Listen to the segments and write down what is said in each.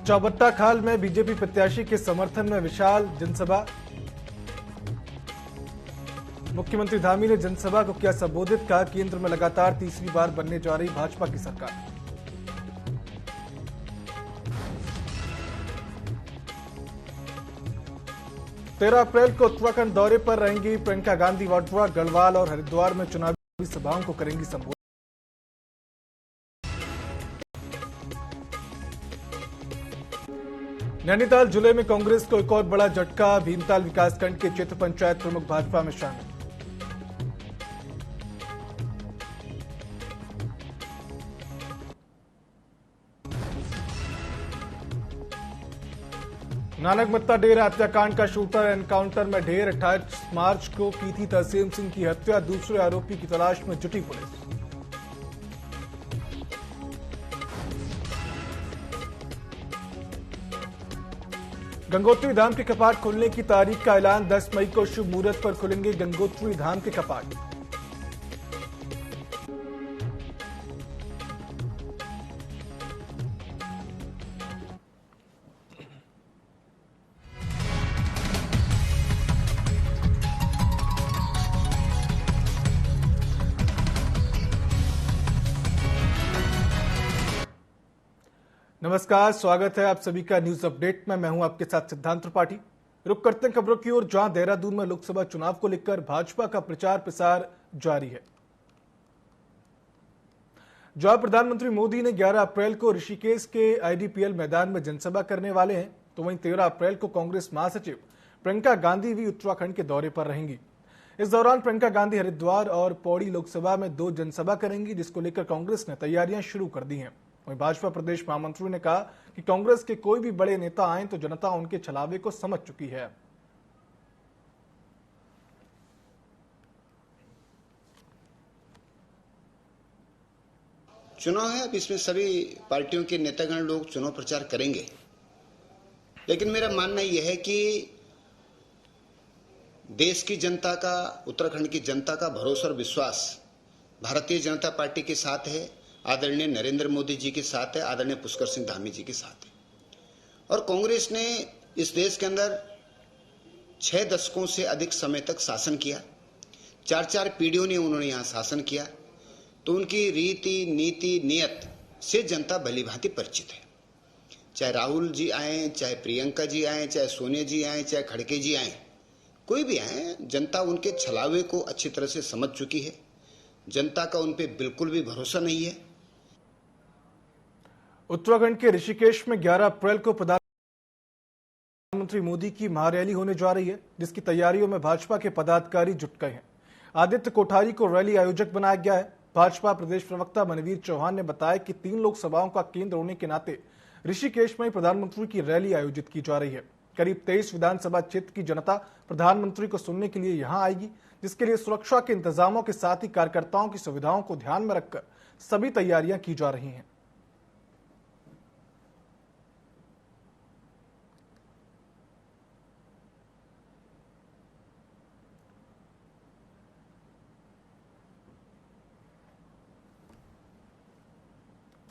चौबट्टा खाल में बीजेपी प्रत्याशी के समर्थन में विशाल जनसभा। मुख्यमंत्री धामी ने जनसभा को किया संबोधित, कहा केंद्र में लगातार तीसरी बार बनने जा रही भाजपा की सरकार। तेरह अप्रैल को उत्तराखंड दौरे पर रहेंगी प्रियंका गांधी वाड्रा। गढ़वाल और हरिद्वार में चुनावी सभाओं को करेंगी संबोधित। नैनीताल जिले में कांग्रेस को एक और बड़ा झटका। भीमताल विकासखंड के क्षेत्र पंचायत प्रमुख भाजपा में शामिल। नानक मत्ता डेरा हत्याकांड का शूटर एनकाउंटर में ढेर। 28 मार्च को की थी तरसेम सिंह की हत्या। दूसरे आरोपी की तलाश में जुटी पुलिस। गंगोत्री धाम के कपाट खुलने की तारीख का ऐलान। 10 मई को शुभ मुहूर्त पर खुलेंगे गंगोत्री धाम के कपाट। नमस्कार, स्वागत है आप सभी का न्यूज अपडेट में। मैं हूं आपके साथ सिद्धांत त्रिपाठी। रुक करते हैं खबरों की ओर, जहां देहरादून में लोकसभा चुनाव को लेकर भाजपा का प्रचार प्रसार जारी है। जहां प्रधानमंत्री मोदी ने 11 अप्रैल को ऋषिकेश के आईडीपीएल मैदान में जनसभा करने वाले हैं, तो वहीं 13 अप्रैल को कांग्रेस महासचिव प्रियंका गांधी भी उत्तराखंड के दौरे पर रहेंगी। इस दौरान प्रियंका गांधी हरिद्वार और पौड़ी लोकसभा में 2 जनसभा करेंगी, जिसको लेकर कांग्रेस ने तैयारियां शुरू कर दी हैं। वहीं भाजपा प्रदेश महामंत्री ने कहा कि कांग्रेस के कोई भी बड़े नेता आए तो जनता उनके छलावे को समझ चुकी है। चुनाव है, अब इसमें सभी पार्टियों के नेतागण लोग चुनाव प्रचार करेंगे, लेकिन मेरा मानना यह है कि देश की जनता का, उत्तराखंड की जनता का भरोसा और विश्वास भारतीय जनता पार्टी के साथ है, आदरणीय नरेंद्र मोदी जी के साथ है, आदरणीय पुष्कर सिंह धामी जी के साथ है। और कांग्रेस ने इस देश के अंदर 6 दशकों से अधिक समय तक शासन किया। 4-4 पीढ़ियों ने उन्होंने यहां शासन किया, तो उनकी रीति नीति नियत से जनता भली भांति परिचित है। चाहे राहुल जी आए, चाहे प्रियंका जी आए, चाहे सोनिया जी आए, चाहे खड़गे जी आए, कोई भी आए, जनता उनके छलावे को अच्छी तरह से समझ चुकी है। जनता का उन पर बिल्कुल भी भरोसा नहीं है। उत्तराखंड के ऋषिकेश में 11 अप्रैल को प्रधानमंत्री मोदी की महारैली होने जा रही है, जिसकी तैयारियों में भाजपा के पदाधिकारी जुट गए हैं। आदित्य कोठारी को रैली आयोजक बनाया गया है। भाजपा प्रदेश प्रवक्ता मनवीर चौहान ने बताया कि 3 लोकसभाओं का केंद्र होने के नाते ऋषिकेश में प्रधानमंत्री की रैली आयोजित की जा रही है। करीब 23 विधानसभा क्षेत्र की जनता प्रधानमंत्री को सुनने के लिए यहां आएगी, जिसके लिए सुरक्षा के इंतजामों के साथ ही कार्यकर्ताओं की सुविधाओं को ध्यान में रखकर सभी तैयारियां की जा रही हैं।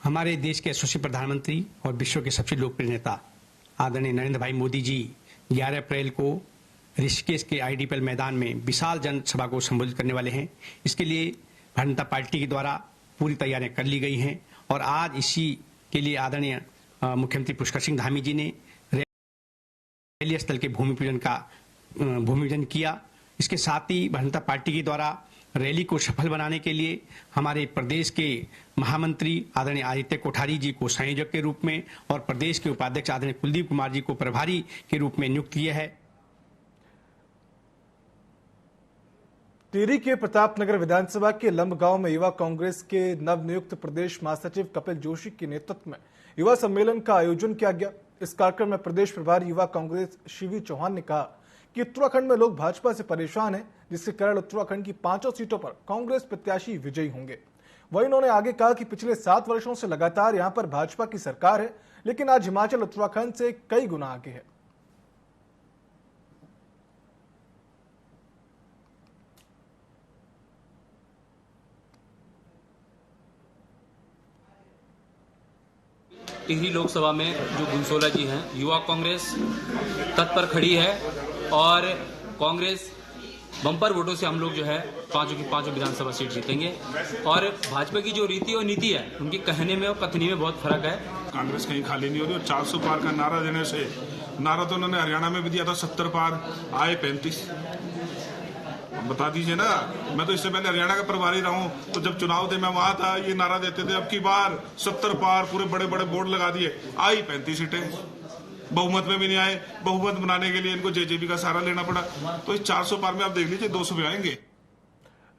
हमारे देश के यशस्वी प्रधानमंत्री और विश्व के सबसे लोकप्रिय नेता आदरणीय नरेंद्र भाई मोदी जी 11 अप्रैल को ऋषिकेश के आईडीपीएल मैदान में विशाल जनसभा को संबोधित करने वाले हैं। इसके लिए भारतीय जनता पार्टी के द्वारा पूरी तैयारियां कर ली गई हैं और आज इसी के लिए आदरणीय मुख्यमंत्री पुष्कर सिंह धामी जी ने रैली स्थल के भूमि पूजन किया। इसके साथ ही भारतीय जनता पार्टी के द्वारा रैली को सफल बनाने के लिए हमारे प्रदेश के महामंत्री आदरणीय आदित्य कोठारी जी को संयोजक के रूप में और प्रदेश के उपाध्यक्ष आदरणीय कुलदीप कुमार जी को प्रभारी के रूप में नियुक्त किया है। टिहरी के प्रतापनगर विधानसभा के लंब गांव में युवा कांग्रेस के नवनियुक्त प्रदेश महासचिव कपिल जोशी के नेतृत्व में युवा सम्मेलन का आयोजन किया गया। इस कार्यक्रम में प्रदेश प्रभारी युवा कांग्रेस शिवी चौहान ने कहा कि उत्तराखंड में लोग भाजपा से परेशान हैं, जिसके कारण उत्तराखंड की 5 सीटों पर कांग्रेस प्रत्याशी विजयी होंगे। वहीं उन्होंने आगे कहा कि पिछले 7 वर्षों से लगातार यहां पर भाजपा की सरकार है, लेकिन आज हिमाचल उत्तराखंड से कई गुना आगे है। टिहरी लोकसभा में जो गुनसोला जी हैं, युवा कांग्रेस तत्पर खड़ी है और कांग्रेस बम्पर वोटों से हम लोग जो है पांचों की पांचों विधानसभा सीट जीतेंगे। और भाजपा की जो रीति और नीति है, उनके कहने में और कथनी में बहुत फर्क है। कांग्रेस कहीं खाली नहीं हो रही और 400 पार का नारा देने से, नारा तो उन्होंने हरियाणा में भी दिया था 70 पार, आए 35। बता दीजिए ना, मैं तो इससे पहले हरियाणा का प्रभारी रहा हूं, तो जब चुनाव थे मैं वहां था, ये नारा देते थे अब की बार 70 पार, पूरे बड़े बड़े बोर्ड लगा दिए, आई 35 सीटें। बहुमत में भी नहीं आए, बहुमत बनाने के लिए इनको जेजेपी का सहारा लेना पड़ा। तो इस 400 पार में आप देख लीजिए 200 में आएंगे।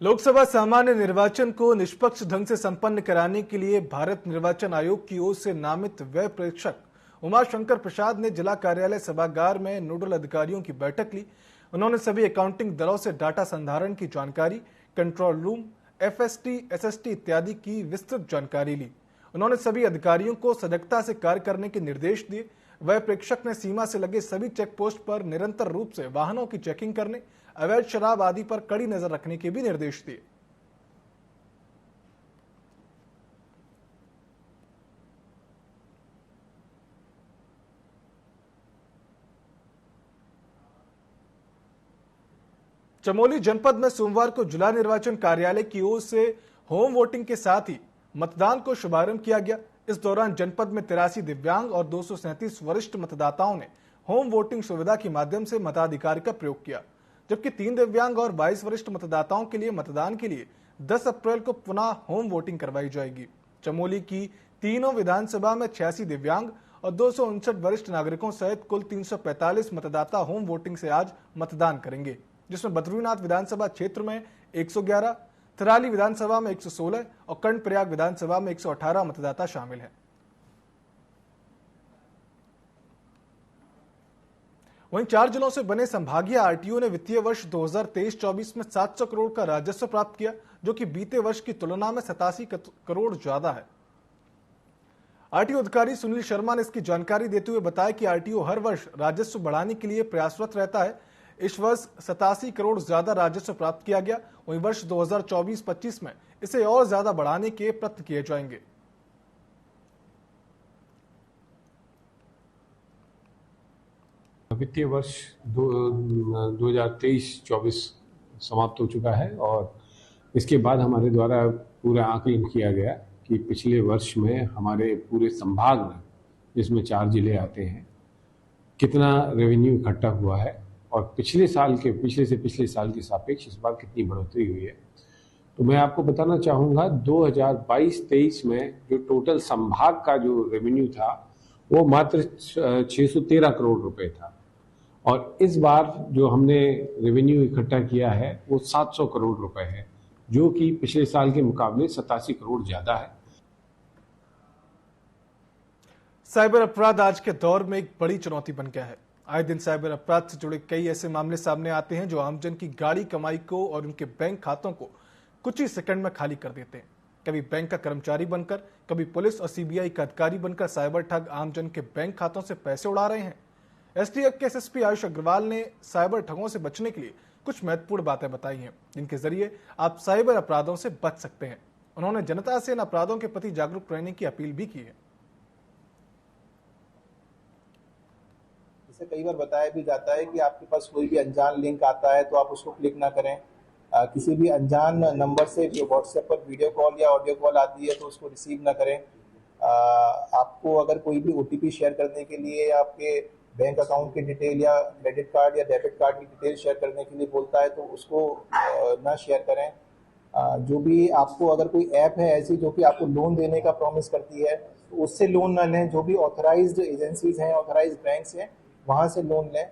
लोकसभा सामान्य निर्वाचन को निष्पक्ष ढंग से संपन्न कराने के लिए भारत निर्वाचन आयोग की ओर से नामित व्यय प्रेक्षक उमाशंकर प्रसाद ने जिला कार्यालय सभागार में नोडल अधिकारियों की बैठक ली। उन्होंने सभी अकाउंटिंग दलों से डाटा संधारण की जानकारी, कंट्रोल रूम, एफएसटी, एसएसटी इत्यादि की विस्तृत जानकारी ली। उन्होंने सभी अधिकारियों को सजगता से कार्य करने के निर्देश दिए। व्यय प्रेक्षक ने सीमा से लगे सभी चेक पोस्ट पर निरंतर रूप से वाहनों की चेकिंग करने, अवैध शराब आदि पर कड़ी नजर रखने के भी निर्देश दिए। चमोली जनपद में सोमवार को जिला निर्वाचन कार्यालय की ओर से होम वोटिंग के साथ ही मतदान को शुभारंभ किया गया। इस दौरान जनपद में 83 दिव्यांग और 237 वरिष्ठ मतदाताओं ने होम वोटिंग सुविधा के माध्यम से मताधिकार का प्रयोग किया, जबकि 3 दिव्यांग और 22 वरिष्ठ मतदाताओं के लिए मतदान के लिए 10 अप्रैल को पुनः होम वोटिंग करवाई जाएगी। चमोली की तीनों विधानसभा में 86 दिव्यांग और 259 वरिष्ठ नागरिकों सहित कुल 345 मतदाता होम वोटिंग से आज मतदान करेंगे, जिसमें बद्रीनाथ विधानसभा क्षेत्र में 111, थराली विधानसभा में 116 और कर्णप्रयाग विधानसभा में 118 मतदाता शामिल हैं। वहीं 4 जिलों से बने संभागीय आरटीओ ने वित्तीय वर्ष 2023-24 में 700 करोड़ का राजस्व प्राप्त किया, जो कि बीते वर्ष की तुलना में 87 करोड़ ज्यादा है। आरटीओ अधिकारी सुनील शर्मा ने इसकी जानकारी देते हुए बताया कि आरटीओ हर वर्ष राजस्व बढ़ाने के लिए प्रयासरत रहता है। इस वर्ष 87 करोड़ ज्यादा राजस्व प्राप्त किया गया। वहीं वर्ष 2024-25 में इसे और ज्यादा बढ़ाने के प्रयत्न किए जाएंगे। वित्तीय वर्ष 2023-24 समाप्त हो चुका है और इसके बाद हमारे द्वारा पूरा आकलन किया गया कि पिछले वर्ष में हमारे पूरे संभाग में, जिसमें 4 जिले आते हैं, कितना रेवेन्यू इकट्ठा हुआ है और पिछले साल के सापेक्ष इस बार कितनी बढ़ोतरी हुई है। तो मैं आपको बताना चाहूँगा 2022-23 में जो टोटल संभाग का जो रेवेन्यू था वो मात्र 613 करोड़ रुपए था और इस बार जो हमने रेवेन्यू इकट्ठा किया है वो 700 करोड़ रुपए है, जो कि पिछले साल के मुकाबले 87 करोड़ ज्यादा है। साइबर अपराध आज के दौर में एक बड़ी चुनौती बन गया है। आए दिन साइबर अपराध से जुड़े कई ऐसे मामले सामने आते हैं जो आमजन की गाढ़ी कमाई को और उनके बैंक खातों को कुछ ही सेकंड में खाली कर देते हैं। कभी बैंक का कर्मचारी बनकर, कभी पुलिस और सीबीआई का अधिकारी बनकर साइबर ठग आमजन के बैंक खातों से पैसे उड़ा रहे हैं। एसटीएफ के एसएसपी आयुष अग्रवाल ने साइबर ठगों से बचने के लिए कुछ महत्वपूर्ण बातें बताई हैं, जिनके जरिए आप साइबर अपराधों से बच सकते हैं। उन्होंने जनता से इन अपराधों के प्रति जागरूक रहने की अपील भी की है। कई बार बताया भी जाता है कि आपके पास कोई भी अनजान लिंक आता है तो आप उसको क्लिक ना करें। किसी भी अनजान नंबर से जो व्हाट्सएप पर वीडियो कॉल या ऑडियो कॉल आती है तो उसको रिसीव ना करें। आपको अगर कोई भी ओटीपी शेयर करने के लिए या आपके बैंक अकाउंट की डिटेल या क्रेडिट कार्ड या डेबिट कार्ड की डिटेल शेयर करने के लिए बोलता है तो उसको ना शेयर करें। जो भी आपको अगर कोई ऐप है ऐसी जो कि आपको लोन देने का प्रॉमिस करती है तो उससे लोन ना लें। जो भी ऑथराइज्ड एजेंसीज हैं, ऑथराइज्ड बैंक्स हैं, वहाँ से लोन लें।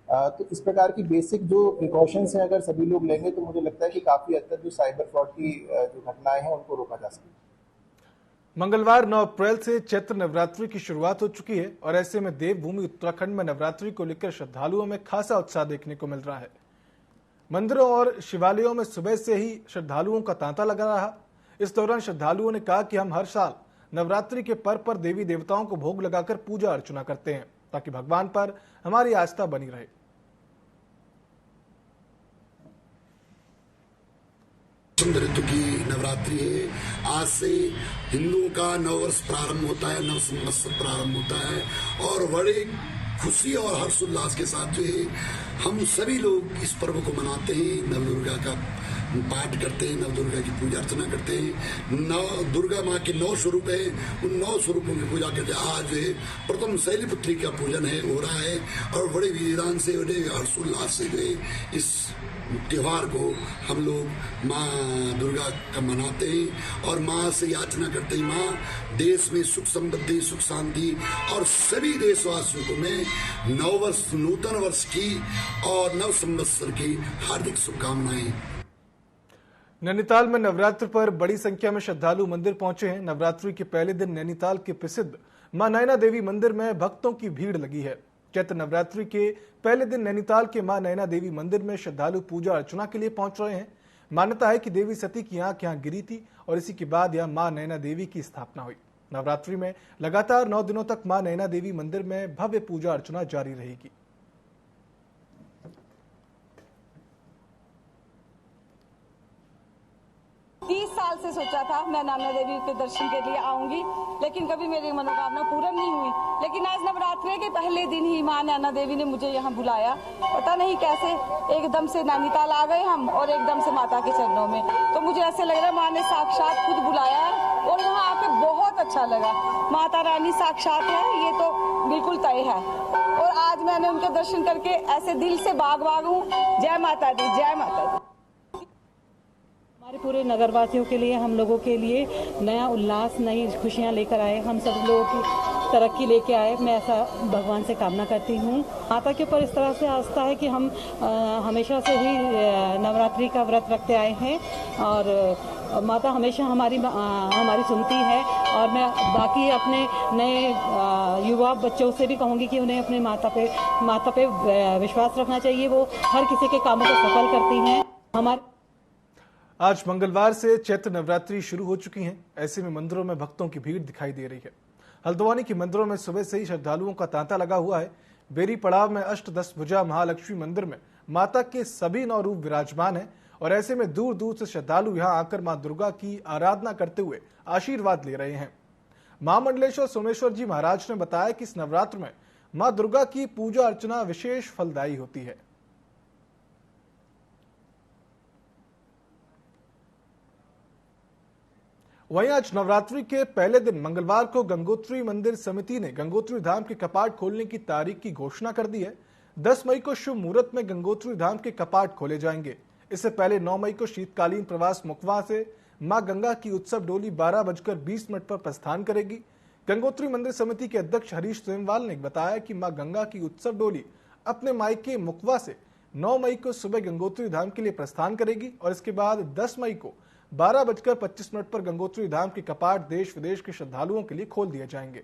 तो इस प्रकार की बेसिक जो प्रिकॉशंस हैं अगर सभी लोग लेंगे तो मुझे लगता है कि काफ़ी हद तक जो साइबर फ्रॉड की जो घटनाएं हैं उनको रोका जा सके। मंगलवार 9 अप्रैल से चैत्र नवरात्रि की शुरुआत हो चुकी है और ऐसे में देवभूमि उत्तराखंड में नवरात्रि को लेकर श्रद्धालुओं में खासा उत्साह देखने को मिल रहा है। मंदिरों और शिवालयों में सुबह से ही श्रद्धालुओं का तांता लगा रहा। इस दौरान श्रद्धालुओं ने कहा कि हम हर साल नवरात्रि के पर्व पर देवी देवताओं को भोग लगाकर पूजा अर्चना करते हैं ताकि भगवान पर हमारी आस्था बनी रहे। सुंदर ऋतु की नवरात्रि है। आज से हिंदुओं का नववर्ष प्रारंभ होता है, नव संवत्सर प्रारंभ होता है और बड़े खुशी और हर्षोल्लास के साथ जो है हम सभी लोग इस पर्व को मनाते हैं। नवदुर्गा का पाठ करते हैं, नवदुर्गा की पूजा अर्चना करते हैं। नव दुर्गा माँ के 9 स्वरूप है, उन 9 स्वरूपों की पूजा करते हैं। आज जो है प्रथम शैलपुत्री का पूजन है हो रहा है और बड़े विधान से, बड़े हर्षोल्लास से जो है इस त्योहार को हम लोग माँ दुर्गा का मनाते हैं और माँ से याचना करते हैं, माँ देश में सुख समृद्धि, सुख शांति और सभी देशवासियों को मैं नववर्ष, नूतन वर्ष की और नव संवत्सर की हार्दिक शुभकामनाएं। नैनीताल में नवरात्र पर बड़ी संख्या में श्रद्धालु मंदिर पहुंचे हैं। नवरात्रि के पहले दिन नैनीताल के प्रसिद्ध मां नैना देवी मंदिर में भक्तों की भीड़ लगी है। चैत्र नवरात्रि के पहले दिन नैनीताल के मां नैना देवी मंदिर में श्रद्धालु पूजा अर्चना के लिए पहुंच रहे हैं। मान्यता है कि देवी सती की आंख यहां गिरी थी और इसी के बाद यहां मां नैना देवी की स्थापना हुई। नवरात्रि में लगातार 9 दिनों तक मां नैना देवी मंदिर में भव्य पूजा अर्चना जारी रहेगी। 30 साल से सोचा था मैं नैना देवी के दर्शन के लिए आऊंगी, लेकिन कभी मेरी मनोकामना पूर्ण नहीं हुई। लेकिन आज नवरात्रि के पहले दिन ही मां नैना देवी ने मुझे यहाँ बुलाया। पता नहीं कैसे एकदम से नैनीताल आ गए हम और एकदम से माता के चरणों में। तो मुझे ऐसे लग रहा है माँ ने साक्षात खुद बुलाया है और वहाँ आके बहुत अच्छा लगा। माता रानी साक्षात है, ये तो बिल्कुल तय है। और आज मैंने उनके दर्शन करके ऐसे दिल से बाग हूँ। जय माता दी, जय माता दी। हमारे पूरे नगरवासियों के लिए, हम लोगों के लिए नया उल्लास, नई खुशियां लेकर आए, हम सब लोगों की तरक्की लेके आए। मैं ऐसा भगवान से कामना करती हूँ। माता के ऊपर इस तरह से आस्था है कि हम हमेशा से ही नवरात्रि का व्रत रखते आए हैं और माता हमेशा हमारी सुनती है। और मैं बाकी अपने नए युवा बच्चों से भी कहूँगी कि उन्हें अपने माता पे विश्वास रखना चाहिए। वो हर किसी के कामों को सफल करती हैं। हमारे आज मंगलवार से चैत्र नवरात्रि शुरू हो चुकी हैं। ऐसे में मंदिरों में भक्तों की भीड़ दिखाई दे रही है। हल्द्वानी के मंदिरों में सुबह से ही श्रद्धालुओं का तांता लगा हुआ है। बेरी पड़ाव में अष्टदशभुजा महालक्ष्मी मंदिर में माता के सभी 9 रूप विराजमान हैं और ऐसे में दूर दूर से श्रद्धालु यहां आकर मां दुर्गा की आराधना करते हुए आशीर्वाद ले रहे हैं। महामंडलेश्वर सोमेश्वर जी महाराज ने बताया कि इस नवरात्र में मां दुर्गा की पूजा अर्चना विशेष फलदायी होती है। वहीं आज नवरात्रि के पहले दिन मंगलवार को गंगोत्री मंदिर समिति ने गंगोत्री धाम के कपाट खोलने की तारीख की घोषणा कर दी है। 10 मई को शुभ मुहूर्त में गंगोत्री धाम के कपाट खोले जाएंगे। इससे पहले 9 मई को शीतकालीन प्रवास मुखवा से मां गंगा की उत्सव डोली 12:20 पर प्रस्थान करेगी। गंगोत्री मंदिर समिति के अध्यक्ष हरीश सेमवाल ने बताया कि मां गंगा की उत्सव डोली अपने मायके मुखवा से 9 मई को सुबह गंगोत्री धाम के लिए प्रस्थान करेगी और इसके बाद 10 मई को 12:25 पर गंगोत्री धाम के कपाट देश विदेश के श्रद्धालुओं के लिए खोल दिए जाएंगे।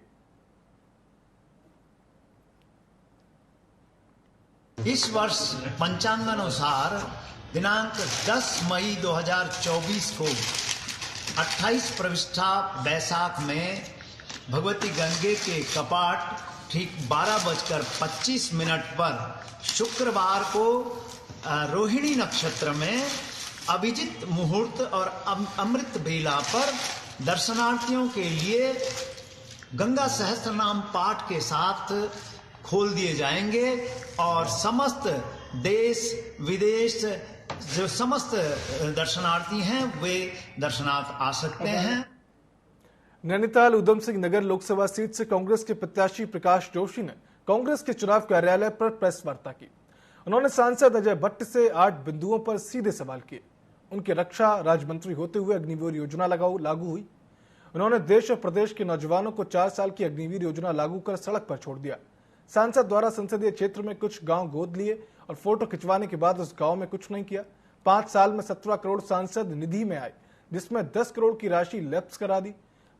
इस वर्ष पंचांगानुसार दिनांक 10 मई 2024 को 28 प्रविष्ठा बैसाख में भगवती गंगे के कपाट ठीक 12:25 पर शुक्रवार को रोहिणी नक्षत्र में अभिजित मुहूर्त और अमृत बेला पर दर्शनार्थियों के लिए गंगा सहस्त्रनाम पाठ के साथ खोल दिए जाएंगे और समस्त देश विदेश जो समस्त दर्शनार्थी हैं वे दर्शनार्थ आ सकते हैं। नैनीताल उधम सिंह नगर लोकसभा सीट से कांग्रेस के प्रत्याशी प्रकाश जोशी ने कांग्रेस के चुनाव कार्यालय पर प्रेस वार्ता की। उन्होंने सांसद अजय भट्ट से 8 बिंदुओं पर सीधे सवाल किए। उनके रक्षा राज्य मंत्री होते हुए अग्निवीर योजना लागू हुई। उन्होंने देश और प्रदेश के नौजवानों को 4 साल की अग्निवीर योजना लागू कर सड़क पर छोड़ दिया। सांसद द्वारा संसदीय क्षेत्र में कुछ गांव गोद लिए और फोटो खिंचवाने के बाद उस गांव में कुछ नहीं किया। 5 साल में 17 करोड़ सांसद निधि में आए, जिसमें 10 करोड़ की राशि लैप्स करा दी।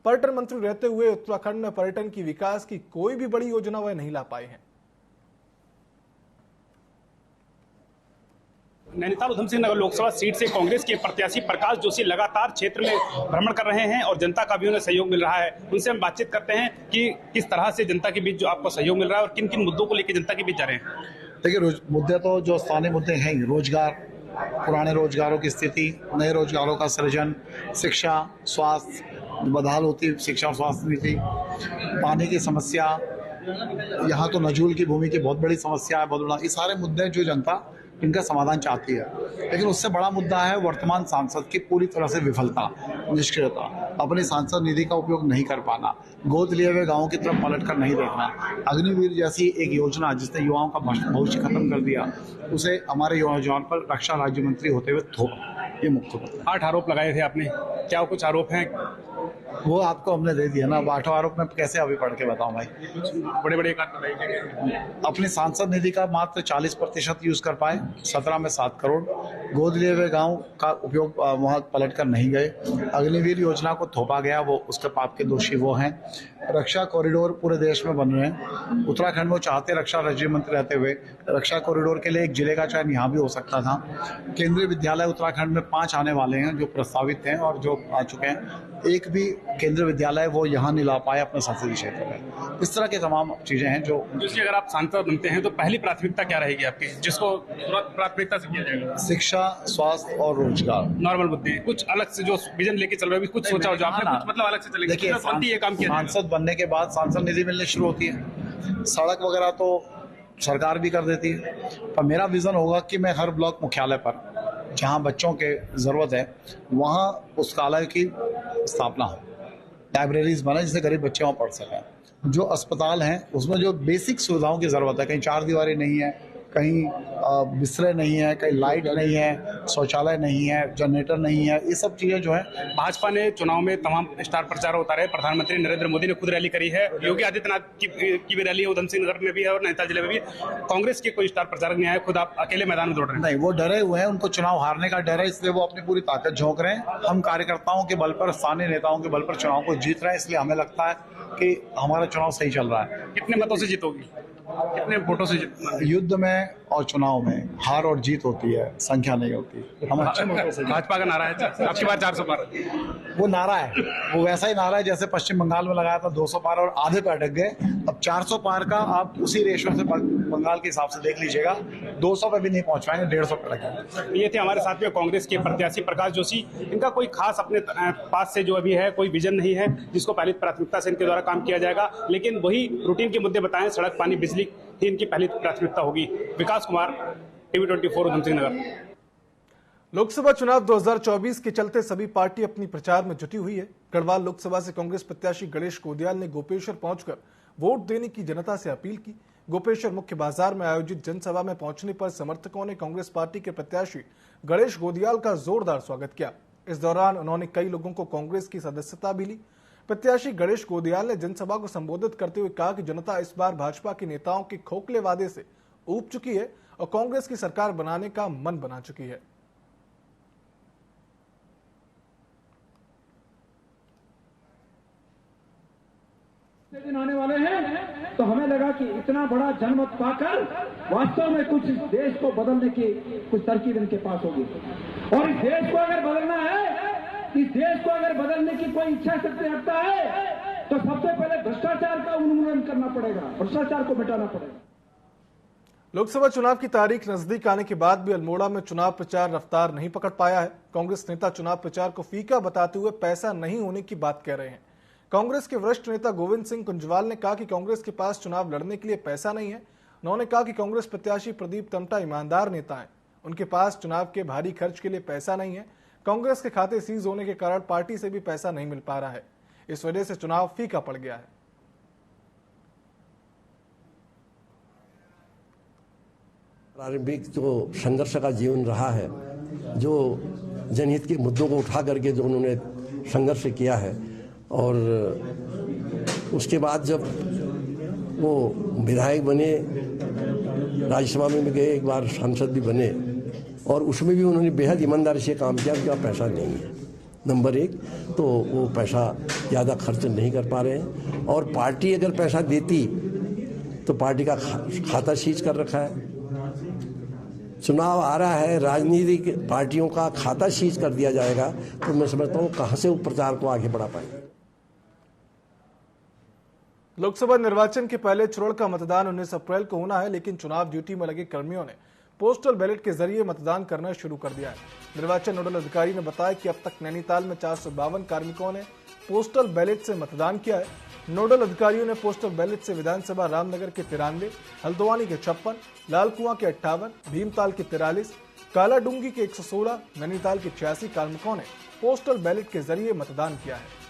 पर्यटन मंत्री रहते हुए उत्तराखंड में पर्यटन की विकास की कोई भी बड़ी योजना वह नहीं ला पाए हैं। नैनीताल उधम सिंह नगर लोकसभा सीट से कांग्रेस के प्रत्याशी प्रकाश जोशी लगातार क्षेत्र में भ्रमण कर रहे हैं और जनता का भी उन्हें सहयोग मिल रहा है। उनसे हम बातचीत करते हैं कि किस तरह से जनता के बीच जो आपको सहयोग मिल रहा है और किन किन मुद्दों को लेकर जनता के बीच जा रहे हैं। देखिए, मुद्दे तो जो स्थानीय मुद्दे हैं, रोजगार, पुराने रोजगारों की स्थिति, नए रोजगारों का सृजन, शिक्षा, स्वास्थ्य, बदहाल होती शिक्षा और स्वास्थ्य नीति, पानी की समस्या, यहाँ तो नजूल की भूमि की बहुत बड़ी समस्या है, बहुत बड़ा, ये सारे मुद्दे जो जनता इनका समाधान चाहती है। लेकिन उससे बड़ा मुद्दा है वर्तमान सांसद की पूरी तरह से विफलता, निष्क्रियता, अपनी सांसद निधि का उपयोग नहीं कर पाना, गोद लिए हुए गांवों की तरफ पलट कर नहीं देखना, अग्निवीर जैसी एक योजना जिसने युवाओं का भविष्य खत्म कर दिया, उसे हमारे युवा पर रक्षा राज्य मंत्री होते हुए थोपा। ये मुख्य मुद्दा। 8 आरोप लगाए थे आपने, क्या कुछ आरोप हैं? वो आपको हमने दे दिया ना। 8 आरोप में कैसे अभी पढ़ के बताऊं भाई? बड़े अपनी सांसद निधि का मात्र 40% यूज कर पाए, 17 में 7 करोड़। गोद लिए हुए गांव का उपयोग वहां पलट कर नहीं गए। अग्निवीर योजना को थोपा गया, वो उसके पाप के दोषी वो हैं। रक्षा कॉरिडोर पूरे देश में बन रहे हैं। उत्तराखंड में वो चाहते रक्षा राज्य मंत्री रहते हुए रक्षा कॉरिडोर के लिए एक जिले का चयन यहाँ भी हो सकता था। केंद्रीय विद्यालय उत्तराखंड में 5 आने वाले हैं जो प्रस्तावित हैं और जो आ चुके हैं। एक भी केंद्रीय विद्यालय वो यहाँ नहीं ला पाए अपने संसदीय क्षेत्र में। इस तरह की तमाम चीजें हैं जो अगर आप सांसद बनते हैं तो पहली प्राथमिकता क्या रहेगी आपकी, जिसको प्राथमिकता से किया जाएगा? शिक्षा, स्वास्थ्य और रोजगार, नॉर्मल मुद्दे। कुछ अलग से जो विजन लेके चल रहे हैं कुछ सोचा हो जो आपने कुछ मतलब अलग से चलेगा? देखिए, ये काम किया सांसद बनने के बाद सांसद निधि मिलनी शुरू होती है। सड़क वगैरह तो सरकार भी कर देती है, पर मेरा विजन होगा कि मैं हर ब्लॉक मुख्यालय पर जहाँ बच्चों के जरूरत है वहाँ पुस्तकालय की स्थापना हो, लाइब्रेरीज बने जिससे गरीब बच्चे वहाँ पढ़ सकें। जो अस्पताल हैं उसमें जो बेसिक सुविधाओं की जरूरत है, कहीं 4 दीवारी नहीं है, कहीं बिस्तरे नहीं है, कहीं लाइट नहीं है, शौचालय नहीं है, जनरेटर नहीं है, ये सब चीजें जो है। भाजपा ने चुनाव में तमाम स्टार प्रचारक उतारे। प्रधानमंत्री नरेंद्र मोदी ने खुद रैली करी है, योगी आदित्यनाथ की भी रैली है, उधम सिंह नगर में भी है और नैनीताल जिले में भी। कांग्रेस के कोई स्टार प्रचारक नहीं आए, खुद आप अकेले मैदान में दौड़ रहे हैं। नहीं, वो डरे हुए हैं, उनको चुनाव हारने का डर है, इसलिए वो अपनी पूरी ताकत झोंक रहे हैं। हम कार्यकर्ताओं के बल पर, स्थानीय नेताओं के बल पर चुनाव को जीत रहे हैं, इसलिए हमें लगता है कि हमारा चुनाव सही चल रहा है। कितने मतों से जीतोगी? कितने वोटों से जीतना? युद्ध में और चुनाव में हार और जीत होती है, संख्या नहीं होती। हम अच्छे मतों से। भाजपा का नारा है आपकी बात 400 पार, वो नारा है, वो वैसा ही नारा है जैसे पश्चिम बंगाल में लगाया था 200 पार और आधे पे अटक गए। अब 400 पार का आप उसी रेशो से बंगाल के हिसाब से देख लीजिएगा, 200 पे भी नहीं पहुंच पाएंगे, 150 पे अटक। ये थे हमारे साथ में कांग्रेस के प्रत्याशी प्रकाश जोशी। इनका कोई खास अपने पास से जो अभी है कोई विजन नहीं है जिसको पहली प्राथमिकता से इनके द्वारा काम किया जाएगा, लेकिन वही रूटीन के मुद्दे बताएं, सड़क, पानी, बिजली ही इनकी पहली प्राथमिकता होगी। विकास कुमार, टीवी 24, उधम सिंह नगर। लोकसभा चुनाव 2024 के चलते सभी पार्टी अपनी प्रचार में जुटी हुई है। गढ़वाल लोकसभा से कांग्रेस प्रत्याशी गणेश गोदियाल ने गोपेश्वर पहुंचकर वोट देने की जनता से अपील की। गोपेश्वर मुख्य बाजार में आयोजित जनसभा में पहुंचने पर समर्थकों ने कांग्रेस पार्टी के प्रत्याशी गणेश गोदियाल का जोरदार स्वागत किया। इस दौरान उन्होंने कई लोगों को कांग्रेस की सदस्यता भी ली। प्रत्याशी गणेश गोदियाल ने जनसभा को संबोधित करते हुए कहा कि जनता इस बार भाजपा के नेताओं के खोखले वादे से ऊब चुकी है और कांग्रेस की सरकार बनाने का मन बना चुकी है। दिन आने वाले हैं तो हमें लगा कि इतना बड़ा जनमत पाकर वास्तव में कुछ देश को बदलने की कुछ तरकीब इनके पास होगी। और इस देश को अगर बदलना है, इस देश को अगर बदलने की कोई इच्छा शक्ति रखता है तो सबसे पहले भ्रष्टाचार का उन्मूलन करना पड़ेगा, भ्रष्टाचार को मिटाना पड़ेगा। लोकसभा चुनाव की तारीख नजदीक आने के बाद भी अल्मोड़ा में चुनाव प्रचार रफ्तार नहीं पकड़ पाया है। कांग्रेस नेता चुनाव प्रचार को फीका बताते हुए पैसा नहीं होने की बात कह रहे हैं। कांग्रेस के वरिष्ठ नेता गोविंद सिंह कुंजवाल ने कहा कि कांग्रेस के पास चुनाव लड़ने के लिए पैसा नहीं है। उन्होंने कहा कि कांग्रेस प्रत्याशी प्रदीप टमटा ईमानदार नेता हैं, उनके पास चुनाव के भारी खर्च के लिए पैसा नहीं है। कांग्रेस के खाते सीज होने के कारण पार्टी से भी पैसा नहीं मिल पा रहा है, इस वजह से चुनाव फीका पड़ गया है। प्रारंभिक जो संघर्ष का जीवन रहा है, जो जनहित के मुद्दों को उठा करके जो उन्होंने संघर्ष किया है, और उसके बाद जब वो विधायक बने, राज्यसभा में भी गए, एक बार सांसद भी बने, और उसमें भी उन्होंने बेहद ईमानदारी से काम किया। उनका पैसा नहीं है, नंबर 1, तो वो पैसा ज़्यादा खर्च नहीं कर पा रहे हैं। और पार्टी अगर पैसा देती तो पार्टी का खाता सीज कर रखा है। चुनाव आ रहा है, राजनीतिक पार्टियों का खाता सीज कर दिया जाएगा तो मैं समझता हूँ कहाँ से वो प्रचार को आगे बढ़ा पाएंगे। लोकसभा निर्वाचन के पहले चुनाव का मतदान 19 अप्रैल को होना है, लेकिन चुनाव ड्यूटी में लगे कर्मियों ने पोस्टल बैलेट के जरिए मतदान करना शुरू कर दिया है। निर्वाचन नोडल अधिकारी ने बताया कि अब तक नैनीताल में 452 कार्मिकों ने पोस्टल बैलेट से मतदान किया है। नोडल अधिकारियों ने पोस्टल बैलेट से विधानसभा रामनगर के 93, हल्द्वानी के 56, लालकुआं के 58, भीमताल के 43, कालाडूंगी के 116, नैनीताल के 86 कार्मिकों ने पोस्टल बैलेट के जरिए मतदान किया है।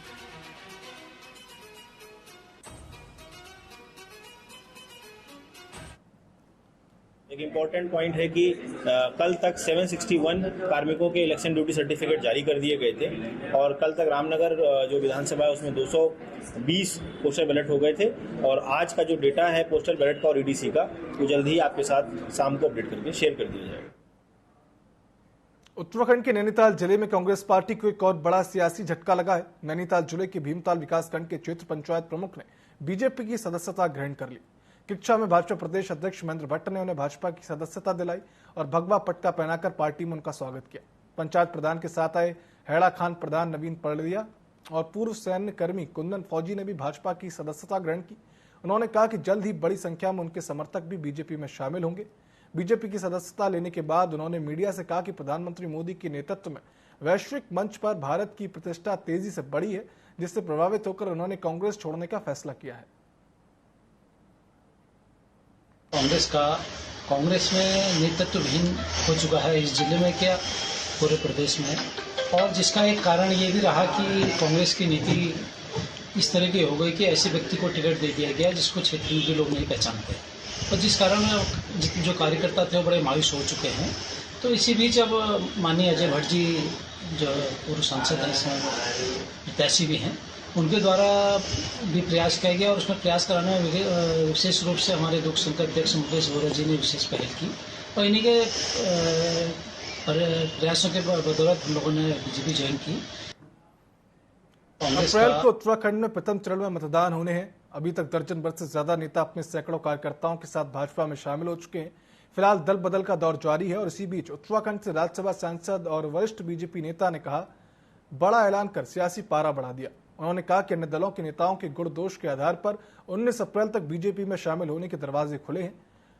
एक इम्पॉर्टेंट पॉइंट है कि कल तक 761 कार्मिकों के इलेक्शन ड्यूटी सर्टिफिकेट जारी कर दिए गए थे और कल तक रामनगर जो विधानसभा है उसमें 220 पोस्टल बैलेट हो गए थे और आज का जो डेटा है पोस्टल बैलेट का और ईडीसी का वो जल्द ही आपके साथ शाम को अपडेट करके शेयर कर दिया जाएगा। उत्तराखंड के नैनीताल जिले में कांग्रेस पार्टी को एक और बड़ा सियासी झटका लगा है। नैनीताल जिले के भीमताल विकासखंड के क्षेत्र पंचायत प्रमुख ने बीजेपी की सदस्यता ग्रहण कर ली। किक्षा में भाजपा प्रदेश अध्यक्ष महेंद्र भट्ट ने उन्हें भाजपा की सदस्यता दिलाई और भगवा पटका पहनाकर पार्टी में उनका स्वागत किया। पंचायत प्रधान के साथ आए हैड़ा खान प्रधान नवीन पड़लिया और पूर्व सैन्य कर्मी कुंदन फौजी ने भी भाजपा की सदस्यता ग्रहण की। उन्होंने कहा कि जल्द ही बड़ी संख्या में उनके समर्थक भी बीजेपी में शामिल होंगे। बीजेपी की सदस्यता लेने के बाद उन्होंने मीडिया से कहा कि प्रधानमंत्री मोदी के नेतृत्व में वैश्विक मंच पर भारत की प्रतिष्ठा तेजी से बढ़ी है, जिससे प्रभावित होकर उन्होंने कांग्रेस छोड़ने का फैसला किया है। कांग्रेस में नेतृत्वहीन हो चुका है इस जिले में क्या पूरे प्रदेश में, और जिसका एक कारण ये भी रहा कि कांग्रेस की नीति इस तरह की हो गई कि ऐसे व्यक्ति को टिकट दे दिया गया जिसको क्षेत्र के लोग नहीं पहचानते और जिस कारण जो कार्यकर्ता थे वो बड़े मायूस हो चुके हैं। तो इसी बीच अब माननीय अजय भट्ट जी जो पूर्व सांसद हैं, इसमें प्रत्याशी भी हैं, उनके द्वारा भी प्रयास किया गया और उसमें प्रयास कराने में विशेष रूप से हमारे लोक संघ अध्यक्ष मुकेश वोरा जी ने विशेष पहल की और इन्हीं के प्रयासों के बदौलत हम लोगों ने बीजेपी ज्वाइन की। अप्रैल को उत्तराखंड में प्रथम चरण में मतदान होने हैं। अभी तक दर्जन भर से ज्यादा नेता अपने सैकड़ों कार्यकर्ताओं के साथ भाजपा में शामिल हो चुके हैं। फिलहाल दल बदल का दौर जारी है और इसी बीच उत्तराखंड से राज्यसभा सांसद और वरिष्ठ बीजेपी नेता ने कहा बड़ा ऐलान कर सियासी पारा बढ़ा दिया। उन्होंने कहा कि अन्य दलों के नेताओं के गुण दोष के आधार पर 19 अप्रैल तक बीजेपी में शामिल होने के दरवाजे खुले हैं।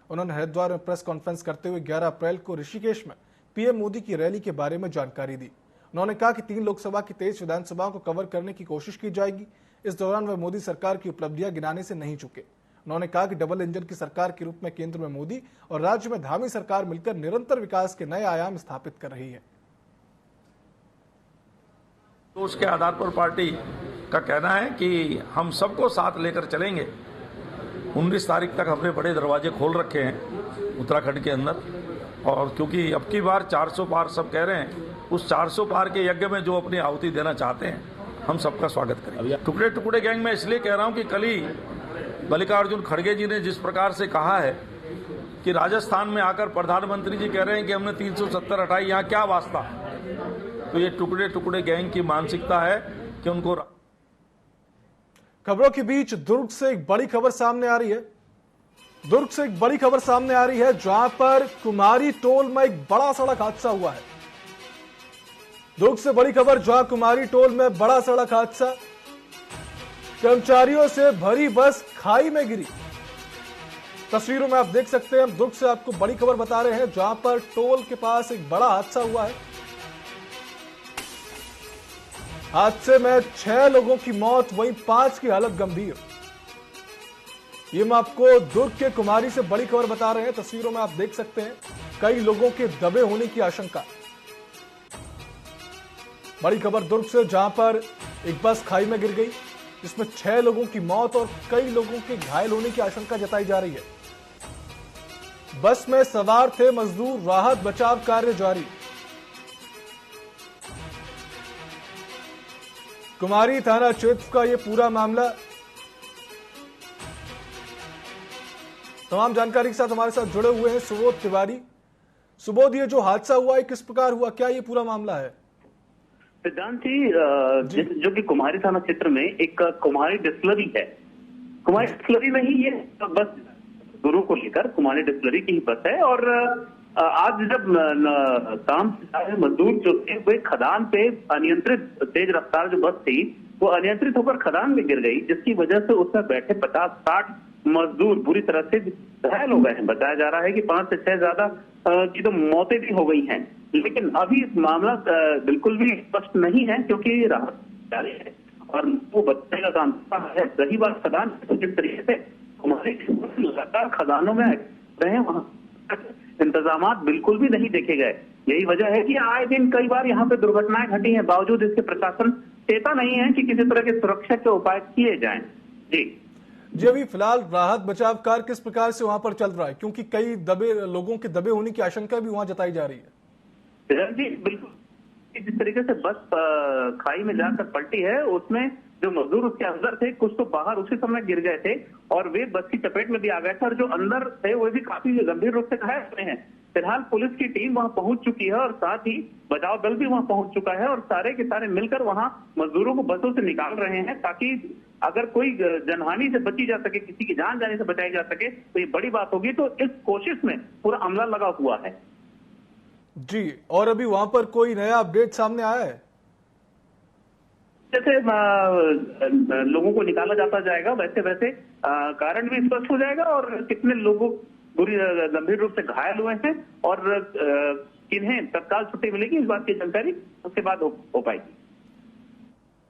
उन्होंने हरिद्वार में प्रेस कॉन्फ्रेंस करते हुए 11 अप्रैल को ऋषिकेश में पीएम मोदी की रैली के बारे में जानकारी दी। उन्होंने कहा कि 3 लोकसभा की 23 विधानसभाओं को कवर करने की कोशिश की जाएगी। इस दौरान वह मोदी सरकार की उपलब्धियां गिनाने से नहीं चुके। उन्होंने कहा कि डबल इंजन की सरकार के रूप में केंद्र में मोदी और राज्य में धामी सरकार मिलकर निरंतर विकास के नए आयाम स्थापित कर रही है। तो उसके आधार पर पार्टी का कहना है कि हम सबको साथ लेकर चलेंगे। 19 तारीख तक हमने बड़े दरवाजे खोल रखे हैं उत्तराखंड के अंदर, और क्योंकि अब की बार 400 पार सब कह रहे हैं, उस 400 पार के यज्ञ में जो अपनी आहुति देना चाहते हैं हम सबका स्वागत करेंगे। टुकड़े टुकड़े गैंग में इसलिए कह रहा हूं कि कल ही मल्लिकार्जुन खड़गे जी ने जिस प्रकार से कहा है कि राजस्थान में आकर प्रधानमंत्री जी कह रहे हैं कि हमने 370 हटाई, यहाँ क्या वास्ता, तो ये टुकड़े टुकड़े गैंग की मानसिकता है कि उनको। खबरों के बीच दुर्ग से एक बड़ी खबर सामने आ रही है। दुर्ग से एक बड़ी खबर सामने आ रही है जहां पर कुमारी टोल में एक बड़ा सड़क हादसा हुआ है। दुर्ग से बड़ी खबर, जहां कुमारी टोल में बड़ा सड़क हादसा, कर्मचारियों से भरी बस खाई में गिरी। तस्वीरों में आप देख सकते हैं, हम दुर्ग से आपको बड़ी खबर बता रहे हैं जहां पर टोल के पास एक बड़ा हादसा हुआ है। हादसे में 6 लोगों की मौत, वहीं 5 की हालत गंभीर। ये हम आपको दुर्ग के कुमारी से बड़ी खबर बता रहे हैं। तस्वीरों में आप देख सकते हैं कई लोगों के दबे होने की आशंका। बड़ी खबर दुर्ग से, जहां पर एक बस खाई में गिर गई, जिसमें 6 लोगों की मौत और कई लोगों के घायल होने की आशंका जताई जा रही है। बस में सवार थे मजदूर, राहत बचाव कार्य जारी। कुमारी थाना क्षेत्र का यह पूरा मामला। तमाम जानकारी के साथ हमारे साथ जुड़े हुए हैं सुबोध तिवारी। सुबोध, ये जो हादसा हुआ है किस प्रकार हुआ, क्या ये पूरा मामला है? सिद्धांत जी, जो कि कुमारी थाना क्षेत्र में एक कुमारी डिस्टिलरी है, कुमारी डिस्टिलरी में ही ये बस गुरु को लेकर कुमारी डिस्टिलरी की ही बस है। और आज जब काम से मजदूर जो थे वे खदान पे अनियंत्रित तेज रफ्तार जो बस थी वो अनियंत्रित होकर खदान में गिर गई, जिसकी वजह से उसमें बैठे 50-60 मजदूर बुरी तरह से घायल हो गए हैं। बताया जा रहा है कि 5 से 6 ज्यादा की तो मौतें भी हो गई हैं, लेकिन अभी मामला बिल्कुल भी स्पष्ट नहीं है क्योंकि राहत जारी है और वो बताने का काम है। रही बात खदान, जिस तरीके से हमारे लगातार खदानों में रहे, वहां इंतजाम बिल्कुल भी नहीं देखे गए। यही वजह है कि आए दिन कई बार यहाँ पे दुर्घटनाएं घटी हैं, बावजूद इसके प्रशासन चेता नहीं है कि किसी तरह के सुरक्षा के उपाय किए जाएं। जी अभी फिलहाल राहत बचाव कार्य किस प्रकार से वहां पर चल रहा है, क्योंकि कई लोगों के दबे होने की आशंका भी वहां जताई जा रही है। जी बिल्कुल, जिस तरीके से बस खाई में जाकर पलटी है, उसमें जो मजदूर उसके अंदर थे कुछ तो बाहर उसी समय गिर गए थे और वे बस की चपेट में भी आ गए थे और जो अंदर थे वो भी काफी गंभीर रूप से घायल हुए हैं। फिलहाल पुलिस की टीम वहां पहुंच चुकी है और साथ ही बचाव दल भी वहां पहुंच चुका है और सारे के सारे मिलकर वहां मजदूरों को बसों से निकाल रहे हैं ताकि अगर कोई जनहानि से बची जा सके, किसी की जान जाने से बचाई जा सके तो ये बड़ी बात होगी। तो इस कोशिश में पूरा अमला लगा हुआ है। जी, और अभी वहां पर कोई नया अपडेट सामने आया है? जैसे लोगों को निकाला जाता जाएगा वैसे वैसे कारण भी स्पष्ट हो जाएगा और कितने लोगों बुरी गंभीर रूप से घायल हुए हैं और किन्हें तत्काल छुट्टी मिलेगी, इस बात की जानकारी उसके बाद हो पाएगी।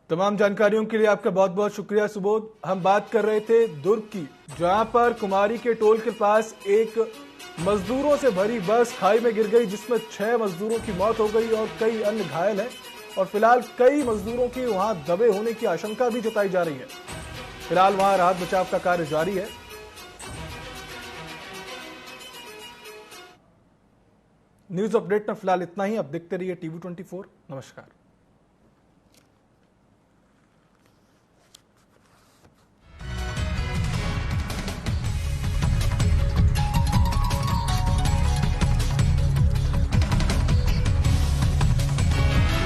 तमाम जानकारियों के लिए आपका बहुत बहुत शुक्रिया सुबोध। हम बात कर रहे थे दुर्ग की, जहां पर कुमारी के टोल के पास एक मजदूरों से भरी बस खाई में गिर गई, जिसमें 6 मजदूरों की मौत हो गई और कई अन्य घायल हैं और फिलहाल कई मजदूरों की वहां दबे होने की आशंका भी जताई जा रही है। फिलहाल वहां राहत बचाव का कार्य जारी है। न्यूज अपडेट में फिलहाल इतना ही। अब देखते रहिए TV24। नमस्कार।